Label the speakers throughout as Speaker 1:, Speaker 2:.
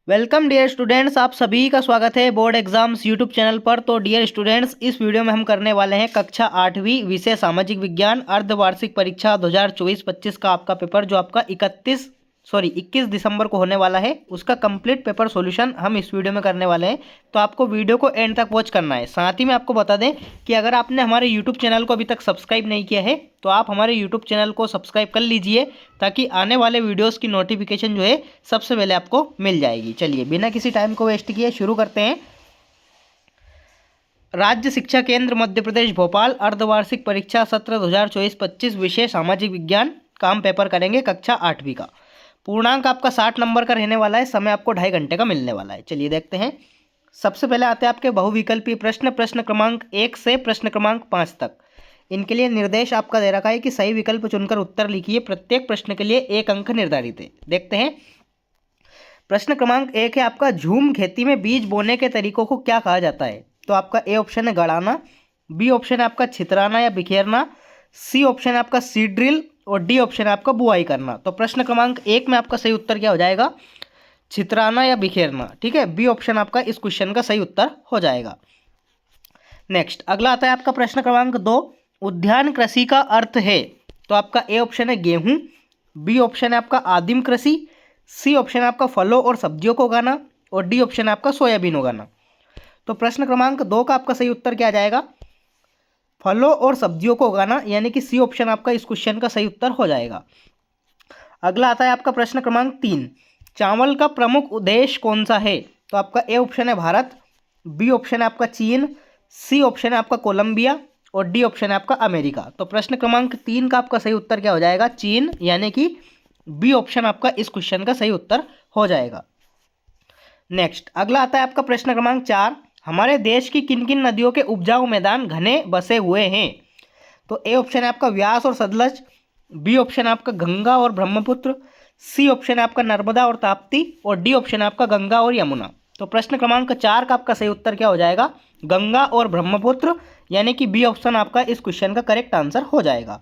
Speaker 1: Welcome dear students, आप सभी का स्वागत है बोर्ड एग्जाम्स यूट्यूब चैनल पर। तो डियर स्टूडेंट्स, इस वीडियो में हम करने वाले हैं कक्षा 8वीं विषय सामाजिक विज्ञान अर्धवार्षिक परीक्षा 2024-25 का आपका पेपर जो आपका 21 दिसंबर को होने वाला है, उसका कंप्लीट पेपर सॉल्यूशन हम इस वीडियो में करने वाले हैं। तो आपको वीडियो को एंड तक वॉच करना है। साथ ही में आपको बता दें कि अगर आपने हमारे यूट्यूब चैनल को अभी तक सब्सक्राइब नहीं किया है तो आप हमारे यूट्यूब चैनल को सब्सक्राइब कर लीजिए, ताकि आने वाले वीडियोस की नोटिफिकेशन जो है सबसे पहले आपको मिल जाएगी। चलिए बिना किसी टाइम को वेस्ट किए शुरू करते हैं। राज्य शिक्षा केंद्र मध्य प्रदेश भोपाल अर्धवार्षिक परीक्षा सत्र 2024-25 विषय सामाजिक विज्ञान का हम पेपर करेंगे कक्षा 8वीं का। पूर्णांक आपका 60 नंबर का रहने वाला है। समय आपको 2.5 घंटे का मिलने वाला है। चलिए देखते हैं। सबसे पहले आते हैं आपके बहुविकल्पी प्रश्न। प्रश्न क्रमांक 1 से प्रश्न क्रमांक 5 तक। इनके लिए निर्देश आपका दे रखा है कि सही विकल्प चुनकर उत्तर लिखिए। प्रत्येक प्रश्न के लिए 1 अंक निर्धारित है। देखते हैं। प्रश्न क्रमांक 1 है आपका, झूम खेती में बीज बोने के तरीकों को क्या कहा जाता है? तो आपका ए ऑप्शन है गड़ाना, बी ऑप्शन है आपका छितराना या बिखेरना, सी ऑप्शन है आपका सीड ड्रिल और डी ऑप्शन है आपका बुआई करना। तो प्रश्न क्रमांक 1 में आपका सही उत्तर क्या हो जाएगा? छितराना या बिखेरना। ठीक है, बी ऑप्शन आपका इस क्वेश्चन का सही उत्तर हो जाएगा। नेक्स्ट अगला आता है आपका प्रश्न क्रमांक 2, उद्यान कृषि का अर्थ है? तो आपका ए ऑप्शन है गेहूं, बी ऑप्शन है आपका आदिम कृषि, सी ऑप्शन है आपका फलों और सब्जियों को उगाना और डी ऑप्शन है आपका सोयाबीन उगाना। तो प्रश्न क्रमांक 2 का आपका सही उत्तर क्या आ जाएगा? फलों और सब्जियों को उगाना, यानी कि सी ऑप्शन आपका इस क्वेश्चन का सही उत्तर हो जाएगा। अगला आता है आपका प्रश्न क्रमांक 3, चावल का प्रमुख उद्देश्य कौन सा है? तो आपका ए ऑप्शन है भारत, बी ऑप्शन है आपका चीन, सी ऑप्शन है आपका कोलंबिया और डी ऑप्शन है आपका अमेरिका। तो प्रश्न क्रमांक 3 का आपका सही उत्तर क्या हो जाएगा? चीन, यानी कि बी ऑप्शन आपका इस क्वेश्चन का सही उत्तर हो जाएगा। नेक्स्ट अगला आता है आपका प्रश्न क्रमांक 4, हमारे देश की किन किन नदियों के उपजाऊ मैदान घने बसे हुए हैं? तो ए ऑप्शन है आपका व्यास और सतलज, बी ऑप्शन है आपका गंगा और ब्रह्मपुत्र, सी ऑप्शन है आपका नर्मदा और ताप्ती और डी ऑप्शन है आपका गंगा और यमुना। तो प्रश्न क्रमांक 4 का आपका सही उत्तर क्या हो जाएगा? गंगा और ब्रह्मपुत्र, यानी कि बी ऑप्शन आपका इस क्वेश्चन का करेक्ट आंसर हो जाएगा।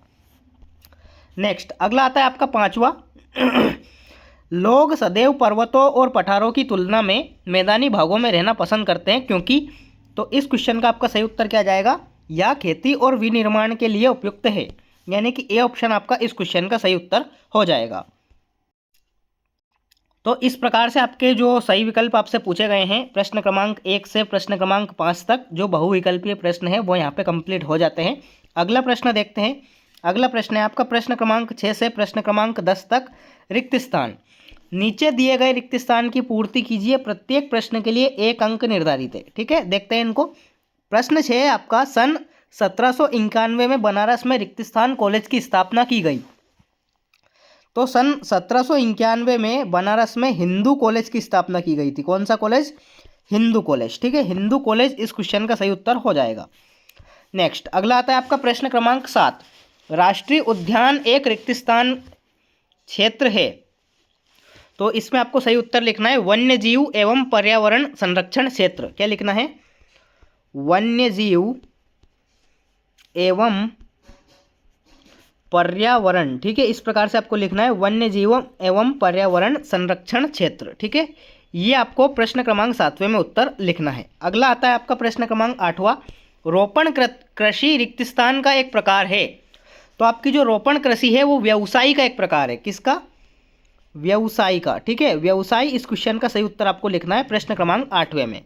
Speaker 1: नेक्स्ट अगला आता है आपका 5वां, लोग सदैव पर्वतों और पठारों की तुलना में मैदानी भागों में रहना पसंद करते हैं क्योंकि? तो इस क्वेश्चन का आपका सही उत्तर क्या जाएगा? यह खेती और विनिर्माण के लिए उपयुक्त है, यानी कि ए ऑप्शन आपका इस क्वेश्चन का सही उत्तर हो जाएगा। तो इस प्रकार से आपके जो सही विकल्प आपसे पूछे गए हैं प्रश्न क्रमांक 1 से प्रश्न क्रमांक 5 तक, जो बहुविकल्पीय प्रश्न है वो यहाँ पे कंप्लीट हो जाते हैं। अगला प्रश्न देखते हैं। अगला प्रश्न है आपका प्रश्न क्रमांक 6 से प्रश्न क्रमांक 10 तक, रिक्त स्थान। नीचे दिए गए रिक्त स्थान की पूर्ति कीजिए। प्रत्येक प्रश्न के लिए 1 अंक निर्धारित है। ठीक है, देखते हैं इनको। प्रश्न 6 है आपका, सन 1791 में बनारस में रिक्त स्थान कॉलेज की स्थापना की गई। तो सन 1791 में बनारस में हिंदू कॉलेज की स्थापना की गई थी। कौन सा कॉलेज? हिंदू कॉलेज। ठीक है, हिंदू कॉलेज इस क्वेश्चन का सही उत्तर हो जाएगा। नेक्स्ट अगला आता है आपका प्रश्न क्रमांक 7, राष्ट्रीय उद्यान एक रिक्त स्थान क्षेत्र है। तो इसमें आपको सही उत्तर लिखना है वन्य जीव एवं पर्यावरण संरक्षण क्षेत्र। क्या लिखना है? वन्य जीव एवं पर्यावरण। ठीक है, इस प्रकार से आपको लिखना है वन्य जीव एवं पर्यावरण संरक्षण क्षेत्र। ठीक है, ये आपको प्रश्न क्रमांक 7वें में उत्तर लिखना है। अगला आता है आपका प्रश्न क्रमांक 8वां, रोपण कृषि रिक्त स्थान का एक प्रकार है। तो आपकी जो रोपण कृषि है वो व्यवसायी का एक प्रकार है। किसका? व्यवसायी का। ठीक है, व्यवसायी इस क्वेश्चन का सही उत्तर आपको लिखना है प्रश्न क्रमांक 8वें में।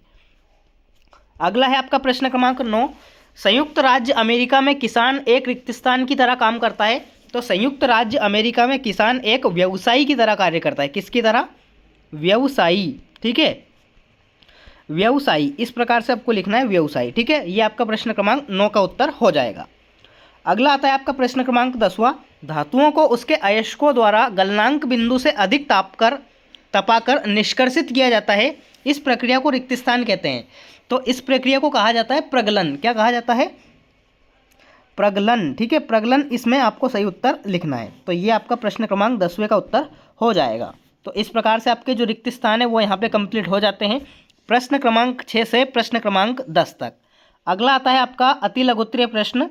Speaker 1: अगला है आपका प्रश्न क्रमांक 9, संयुक्त राज्य अमेरिका में किसान एक रिक्त स्थान की तरह काम करता है। तो संयुक्त राज्य अमेरिका में किसान एक व्यवसायी की तरह कार्य करता है। किसकी तरह? व्यवसायी। ठीक है, व्यवसायी इस प्रकार से आपको लिखना है व्यवसायी। ठीक है, ये आपका प्रश्न क्रमांक 9 का उत्तर हो जाएगा। अगला आता है आपका प्रश्न क्रमांक 10वां, धातुओं को उसके अयस्कों द्वारा गलनांक बिंदु से अधिक तपाकर निष्कर्षित किया जाता है। इस प्रक्रिया को रिक्त स्थान कहते हैं। तो इस प्रक्रिया को कहा जाता है प्रगलन। क्या कहा जाता है? प्रगलन। ठीक है, प्रगलन इसमें आपको सही उत्तर लिखना है। तो ये आपका प्रश्न क्रमांक 10वें का उत्तर हो जाएगा। तो इस प्रकार से आपके जो रिक्त स्थान है वो यहाँ पे कंप्लीट हो जाते हैं प्रश्न क्रमांक 6 से प्रश्न क्रमांक 10 तक। अगला आता है आपका अति लघुत्तरीय प्रश्न।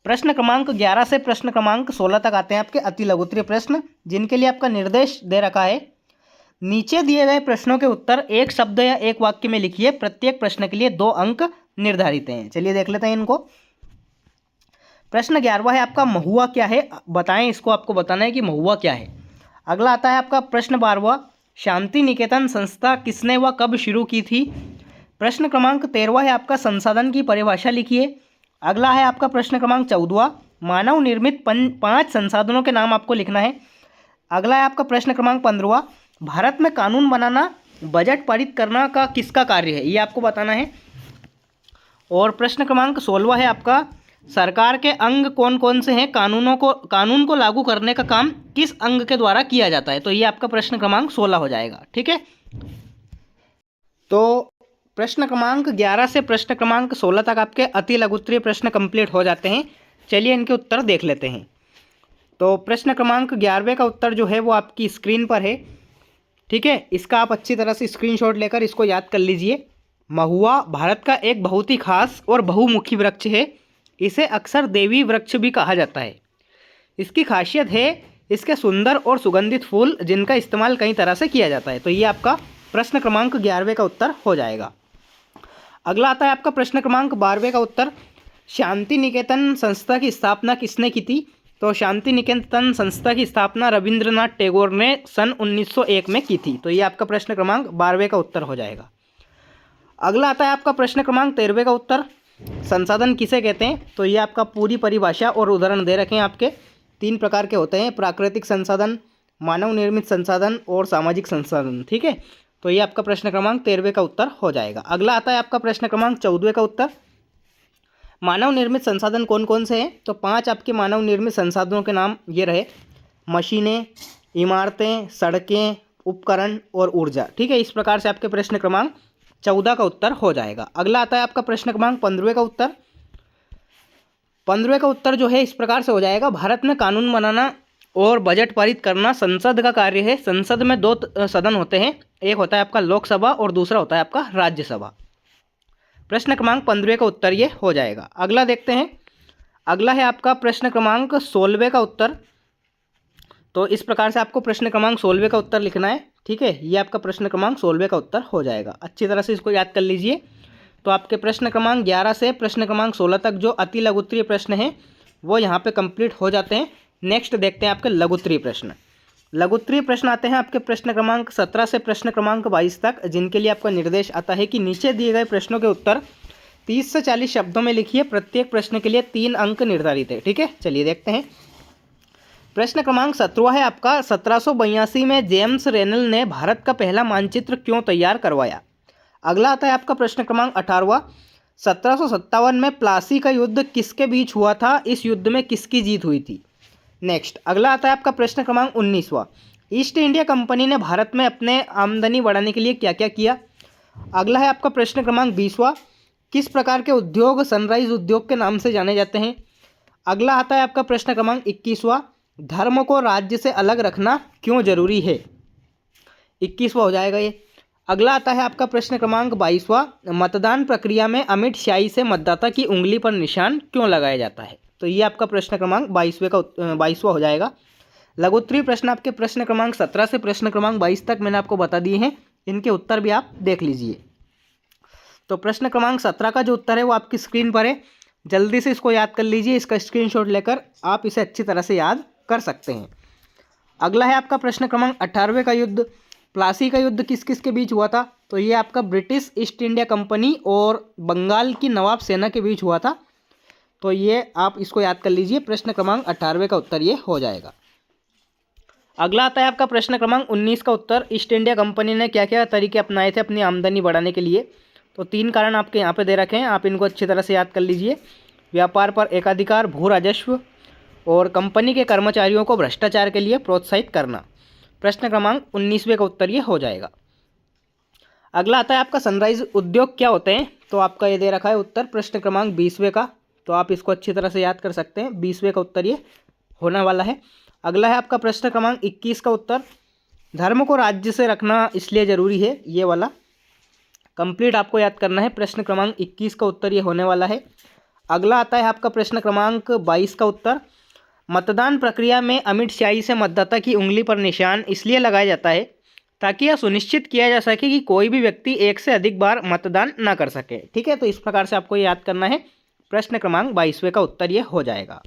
Speaker 1: प्रश्न क्रमांक 11 से प्रश्न क्रमांक 16 तक आते हैं आपके अति लघुत्तरीय प्रश्न, जिनके लिए आपका निर्देश दे रखा है, नीचे दिए गए प्रश्नों के उत्तर एक शब्द या एक वाक्य में लिखिए। प्रत्येक प्रश्न के लिए 2 अंक निर्धारित हैं। चलिए देख लेते हैं इनको। प्रश्न 11वां है आपका, महुआ क्या है, बताएं। इसको आपको बताना है कि महुआ क्या है। अगला आता है आपका प्रश्न 12वां, शांति निकेतन संस्था किसने व कब शुरू की थी। प्रश्न क्रमांक 13वां है आपका, संसाधन की परिभाषा लिखिए। अगला है आपका प्रश्न क्रमांक 14वां, मानव निर्मित 5 संसाधनों के नाम आपको लिखना है। अगला है आपका प्रश्न क्रमांक 15वां, भारत में कानून बनाना, बजट पारित करना का किसका कार्य है, ये आपको बताना है। और प्रश्न क्रमांक 16वां है आपका, सरकार के अंग कौन कौन से हैं, कानून को लागू करने का काम किस अंग के द्वारा किया जाता है। तो ये आपका प्रश्न क्रमांक 16 हो जाएगा। ठीक है, तो प्रश्न क्रमांक 11 से प्रश्न क्रमांक 16 तक आपके अति लघुत्तरीय प्रश्न कंप्लीट हो जाते हैं। चलिए इनके उत्तर देख लेते हैं। तो प्रश्न क्रमांक 11वें का उत्तर जो है वो आपकी स्क्रीन पर है। ठीक है, इसका आप अच्छी तरह से स्क्रीनशॉट लेकर इसको याद कर लीजिए। महुआ भारत का एक बहुत ही खास और बहुमुखी वृक्ष है। इसे अक्सर देवी वृक्ष भी कहा जाता है। इसकी खासियत है इसके सुंदर और सुगंधित फूल, जिनका इस्तेमाल कई तरह से किया जाता है। तो ये आपका प्रश्न क्रमांक 11वें का उत्तर हो जाएगा। अगला आता है आपका प्रश्न क्रमांक 12वें का उत्तर, शांति निकेतन संस्था की स्थापना किसने की थी। तो शांति निकेतन संस्था की स्थापना रविंद्रनाथ टैगोर ने सन 1901 में की थी। तो ये आपका प्रश्न क्रमांक 12वें का उत्तर हो जाएगा। अगला आता है आपका प्रश्न क्रमांक 13वें का उत्तर, संसाधन किसे कहते हैं। तो ये आपका पूरी परिभाषा और उदाहरण दे रखे हैं। आपके 3 प्रकार के होते हैं, प्राकृतिक संसाधन, मानव निर्मित संसाधन और सामाजिक संसाधन। ठीक है, तो ये आपका प्रश्न क्रमांक 13वें का उत्तर हो जाएगा। अगला आता है आपका प्रश्न क्रमांक 14वें का उत्तर, मानव निर्मित संसाधन कौन कौन से हैं। तो 5 आपके मानव निर्मित संसाधनों के नाम ये रहे, मशीनें, इमारतें, सड़कें, उपकरण और ऊर्जा। ठीक है, इस प्रकार से आपके प्रश्न क्रमांक 14 का उत्तर हो जाएगा। अगला आता है आपका प्रश्न क्रमांक 15वें का उत्तर। 15वें का उत्तर जो है इस प्रकार से हो जाएगा, भारत में कानून बनाना और बजट पारित करना संसद का कार्य है। संसद में 2 सदन होते हैं, एक होता है आपका लोकसभा और दूसरा होता है आपका राज्यसभा। प्रश्न क्रमांक 15वें का उत्तर ये हो जाएगा। अगला देखते हैं। अगला है आपका प्रश्न क्रमांक 16वें का उत्तर। तो इस प्रकार से आपको प्रश्न क्रमांक 16वें का उत्तर लिखना है। ठीक है, ये आपका प्रश्न क्रमांक 16वें का उत्तर हो जाएगा। अच्छी तरह से इसको याद कर लीजिए। तो आपके प्रश्न क्रमांक 11 से प्रश्न क्रमांक 16 तक जो अति लघुत्तरीय प्रश्न हैं वो यहाँ पे कंप्लीट हो जाते हैं। नेक्स्ट देखते हैं आपके लघुत्तरीय प्रश्न। लघुत्तरीय प्रश्न आते हैं आपके प्रश्न क्रमांक 17 से प्रश्न क्रमांक 22 तक, जिनके लिए आपका निर्देश आता है कि नीचे दिए गए प्रश्नों के उत्तर 30 से 40 शब्दों में लिखिए। प्रत्येक प्रश्न के लिए 3 अंक निर्धारित है। ठीक है, चलिए देखते हैं। प्रश्न क्रमांक 17 है आपका, 1782 में जेम्स रेनल ने भारत का पहला मानचित्र क्यों तैयार करवाया। अगला आता है आपका प्रश्न क्रमांक 18वां, 1757 में प्लासी का युद्ध किसके बीच हुआ था, इस युद्ध में किसकी जीत हुई थी। नेक्स्ट अगला आता है आपका प्रश्न क्रमांक 19वां, ईस्ट इंडिया कंपनी ने भारत में अपने आमदनी बढ़ाने के लिए क्या क्या किया। अगला है आपका प्रश्न क्रमांक 20वां, किस प्रकार के उद्योग सनराइज उद्योग के नाम से जाने जाते हैं। अगला आता है आपका प्रश्न क्रमांक 21वां, धर्म को राज्य से अलग रखना क्यों जरूरी है। 21वां हो जाएगा ये। अगला आता है आपका प्रश्न क्रमांक 22वां, मतदान प्रक्रिया में अमिट स्याही से मतदाता की उंगली पर निशान क्यों लगाया जाता है। तो ये आपका प्रश्न क्रमांक 22वां हो जाएगा। लघुत्तरीय प्रश्न आपके प्रश्न क्रमांक 17 से प्रश्न क्रमांक 22 तक मैंने आपको बता दिए हैं, इनके उत्तर भी आप देख लीजिए। तो प्रश्न क्रमांक 17 का जो उत्तर है वो आपकी स्क्रीन पर है, जल्दी से इसको याद कर लीजिए। इसका स्क्रीनशॉट लेकर आप इसे अच्छी तरह से याद कर सकते हैं। अगला है आपका प्रश्न क्रमांक 18वें का युद्ध, प्लासी का युद्ध किस किस के बीच हुआ था। तो ये आपका ब्रिटिश ईस्ट इंडिया कंपनी और बंगाल की नवाब सेना के बीच हुआ था। तो ये आप इसको याद कर लीजिए। प्रश्न क्रमांक 18वें का उत्तर ये हो जाएगा। अगला आता है आपका प्रश्न क्रमांक 19 का उत्तर, ईस्ट इंडिया कंपनी ने क्या क्या तरीके अपनाए थे अपनी आमदनी बढ़ाने के लिए। तो 3 कारण आपके यहाँ पे दे रखे हैं, आप इनको अच्छी तरह से याद कर लीजिए। व्यापार पर एकाधिकार, भू राजस्व और कंपनी के कर्मचारियों को भ्रष्टाचार के लिए प्रोत्साहित करना। प्रश्न क्रमांक 19वें का उत्तर ये हो जाएगा। अगला आता है आपका सनराइज उद्योग क्या होते हैं। तो आपका ये दे रखा है उत्तर प्रश्न क्रमांक 20वें का, तो आप इसको अच्छी तरह से याद कर सकते हैं। 20वें का उत्तर ये होने वाला है। अगला है आपका प्रश्न क्रमांक 21 का उत्तर, धर्म को राज्य से रखना इसलिए ज़रूरी है, ये वाला कंप्लीट आपको याद करना है। प्रश्न क्रमांक 21 का उत्तर ये होने वाला है। अगला आता है आपका प्रश्न क्रमांक 22 का उत्तर, मतदान प्रक्रिया में अमिट स्याही से मतदाता की उंगली पर निशान इसलिए लगाया जाता है ताकि यह सुनिश्चित किया जा सके कि कोई भी व्यक्ति एक से अधिक बार मतदान न कर सके। ठीक है, तो इस प्रकार से आपको याद करना है। प्रश्न क्रमांक 22वें का उत्तर ये हो जाएगा।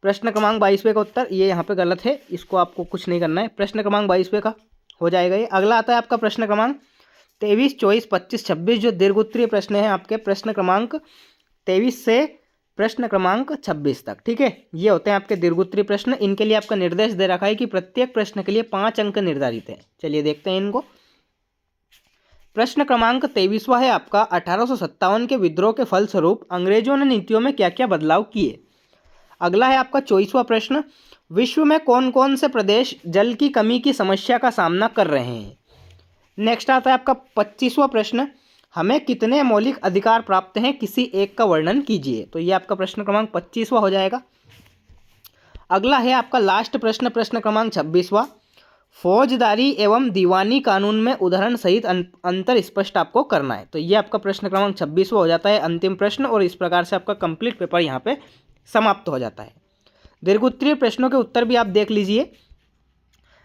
Speaker 1: प्रश्न क्रमांक 22वें का उत्तर ये यहाँ पे गलत है, इसको आपको कुछ नहीं करना है। प्रश्न क्रमांक 22वें का हो जाएगा ये। अगला आता है आपका प्रश्न क्रमांक 23, 24, 25, 26 जो दीर्घ उत्तरीय प्रश्न है आपके प्रश्न क्रमांक 23 से प्रश्न क्रमांक 26 तक। ठीक है, ये होते हैं आपके दीर्घ उत्तरीय प्रश्न। इनके लिए आपका निर्देश दे रखा है कि प्रत्येक प्रश्न के लिए 5 अंक निर्धारित है। चलिए देखते हैं इनको। प्रश्न क्रमांक 23वां है आपका 1857 के विद्रोह के फलस्वरूप अंग्रेजों ने नीतियों में क्या क्या बदलाव किए। अगला है आपका 24वां प्रश्न, विश्व में कौन कौन से प्रदेश जल की कमी की समस्या का सामना कर रहे हैं। नेक्स्ट आता है आपका 25वां प्रश्न, हमें कितने मौलिक अधिकार प्राप्त हैं, किसी एक का वर्णन कीजिए। तो ये आपका प्रश्न क्रमांक 25वां हो जाएगा। अगला है आपका लास्ट प्रश्न, प्रश्न क्रमांक 26वां, फौजदारी एवं दीवानी कानून में उदाहरण सहित अंतर स्पष्ट आपको करना है। तो ये आपका प्रश्न क्रमांक 26वां हो जाता है, अंतिम प्रश्न, और इस प्रकार से आपका कंप्लीट पेपर यहाँ पे समाप्त हो जाता है। दीर्घ उत्तरीय प्रश्नों के उत्तर भी आप देख लीजिए।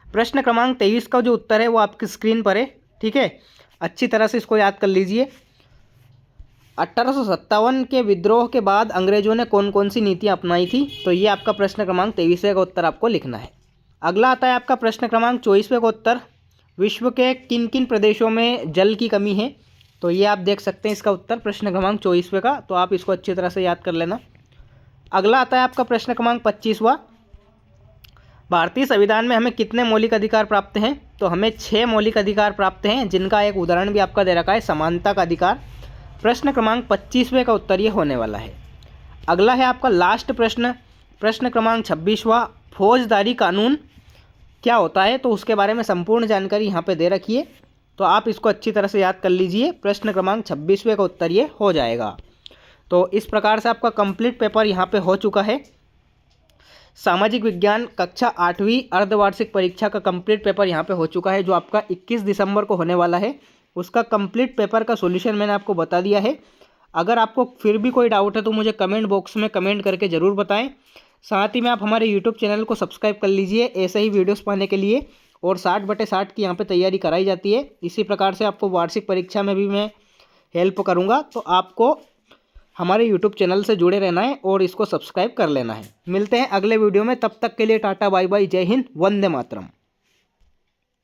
Speaker 1: प्रश्न क्रमांक 23 का जो उत्तर है वो आपकी स्क्रीन पर है। ठीक है, अच्छी तरह से इसको याद कर लीजिए। 1857 के विद्रोह के बाद अंग्रेजों ने कौन कौन सी नीतियाँ अपनाई थी, तो ये आपका प्रश्न क्रमांक 23वें का उत्तर आपको लिखना है। अगला आता है आपका प्रश्न क्रमांक 24वें का उत्तर, विश्व के किन किन प्रदेशों में जल की कमी है। तो ये आप देख सकते हैं इसका उत्तर प्रश्न क्रमांक 24वें का, तो आप इसको अच्छी तरह से याद कर लेना। अगला आता है आपका प्रश्न क्रमांक 25वां, भारतीय संविधान में हमें कितने मौलिक अधिकार प्राप्त हैं। तो हमें 6 मौलिक अधिकार प्राप्त हैं, जिनका एक उदाहरण भी आपका दे रखा है, समानता का अधिकार। प्रश्न क्रमांक 25वें का उत्तर ये होने वाला है। अगला है आपका लास्ट प्रश्न, प्रश्न क्रमांक 26वां, फौजदारी कानून क्या होता है। तो उसके बारे में संपूर्ण जानकारी यहाँ पे दे रखी है, तो आप इसको अच्छी तरह से याद कर लीजिए। प्रश्न क्रमांक 26वें का उत्तर ये हो जाएगा। तो इस प्रकार से आपका कंप्लीट पेपर यहाँ पे हो चुका है। सामाजिक विज्ञान कक्षा 8वीं अर्धवार्षिक परीक्षा का कंप्लीट पेपर यहाँ पे हो चुका है, जो आपका 21 दिसंबर को होने वाला है। उसका कंप्लीट पेपर का सॉल्यूशन मैंने आपको बता दिया है। अगर आपको फिर भी कोई डाउट है तो मुझे कमेंट बॉक्स में कमेंट करके ज़रूर बताएं। साथ ही में आप हमारे यूट्यूब चैनल को सब्सक्राइब कर लीजिए ऐसे ही वीडियोस पाने के लिए। और 60/60 की यहाँ पे तैयारी कराई जाती है। इसी प्रकार से आपको वार्षिक परीक्षा में भी मैं हेल्प करूँगा, तो आपको हमारे यूट्यूब चैनल से जुड़े रहना है और इसको सब्सक्राइब कर लेना है। मिलते हैं अगले वीडियो में, तब तक के लिए टाटा बाय बाय, जय हिंद, वंदे मातरम।